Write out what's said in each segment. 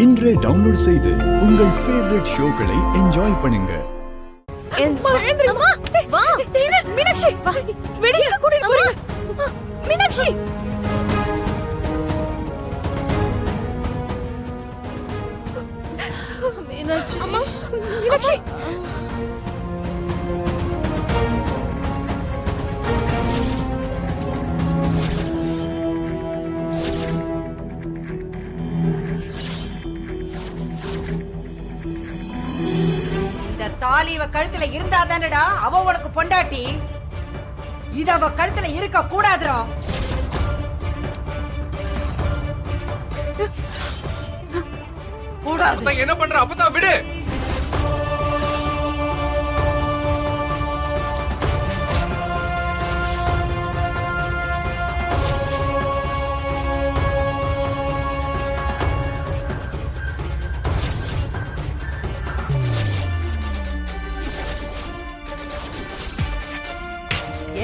இன்றே டவுன்லோட் செய்து உங்கள் ஃபேவரட் ஷோக்களை என்ஜாய் பண்ணுங்க. வா மீனாட்சி, வா வெளியே கூட்டிட்டு போறீங்க. மீனாட்சி, மீனாட்சி, அம்மா, மீனாட்சி. தாலி இவ கழுத்துல இருந்தா தானடா அவ உனக்கு பொண்டாட்டி. இது அவ கழுத்துல இருக்க கூடாதுடா. கூடாது. என்ன பண்ற? அப்பதான் விடு.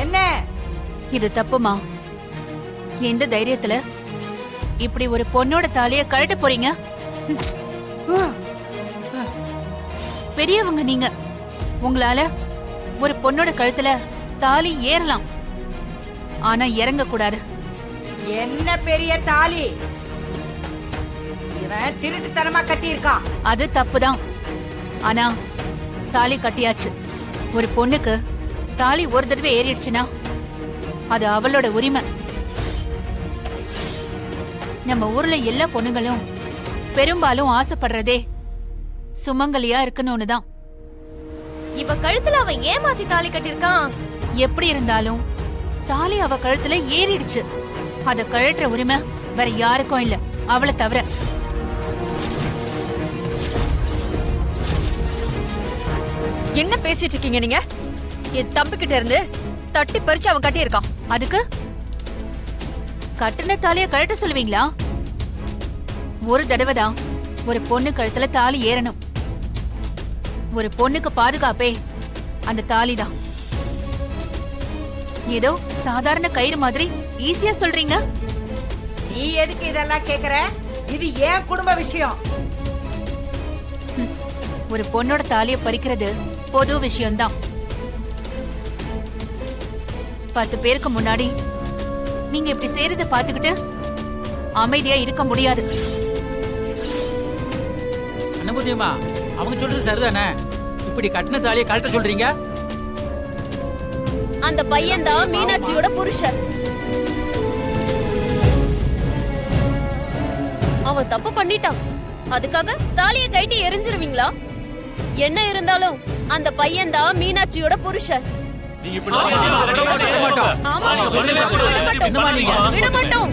என்ன இது தப்புமா? எந்த தைரியத்துல இப்படி ஒரு பொண்ணோட தாலிய கழட்ட போறீங்க? பெரியவங்க நீங்க, உங்களால ஒரு பொண்ணோட கழுத்துல தாலி ஏறலாம், ஆனா இறங்க கூடாது. என்ன பெரிய தாலி இவன் திருட்டுத்தனமா கட்டியிருக்கான். அது தப்புதான், ஆனா தாலி கட்டியாச்சு. ஒரு பொண்ணுக்கு தாலி ஒரு தடவை ஏறிடுச்சுன்னா அது அவளோட உரிமை. நம்ம ஊர்ல எல்லா பொண்ணுங்களும் பெரும்பாலும் ஆசைப்படுறதே சுமங்கலியா இருக்கணும்னு தான். இவ கழுத்துல அவன் ஏமாத்தி தாலி கட்டிருக்கான். எப்படி இருந்தாலும் தாலி அவ கழுத்துல ஏறிடுச்சு. அத கழற்ற உரிமை வேற யாருக்கும் இல்ல, அவளை தவிர. என்ன பேசிட்டு இருக்கீங்க நீங்க? என் தம்பி கிட்ட இருந்து தட்டி பறிச்சு அவன் கட்டியிருக்கான். அதுக்கு கட்டின தாலிய கழட்ட சொல்லுவீங்களா? ஒரு தடவை தான் ஒரு பொண்ணு கழுத்துல தாலி ஏறணும். ஒரு பொண்ணுக்கு பாதுகாப்பே அந்த தாலி தான். ஏதோ சாதாரண கயிறு மாதிரி ஈஸியா சொல்றீங்க. நீ எதுக்கு இதெல்லாம் கேக்குற? இது ஏன் குடும்ப விஷயம். ஒரு பொண்ணோட தாலிய பறிக்கிறது பொது விஷயம்தான். 10 பேருக்கு முன்னாடி நீங்க இப்படி செய்யறத பாத்துக்கிட்டு அமைதியா இருக்க முடியாது. அனுபூதியம்மா, அவங்க சொல்றது சரிதானே? இப்படி கட்டின தாலியை கழட்ட சொல்றீங்க? அந்த பையன் தான் மீனாட்சியோட புருஷன். அவன் தப்பு பண்ணிட்டான். அதுக்காக தாலியை கட்டி எரிஞ்சிருவீங்களா? என்ன இருந்தாலும் அந்த பையன் தான் மீனாட்சியோட புருஷன். விட மாட்டோம்.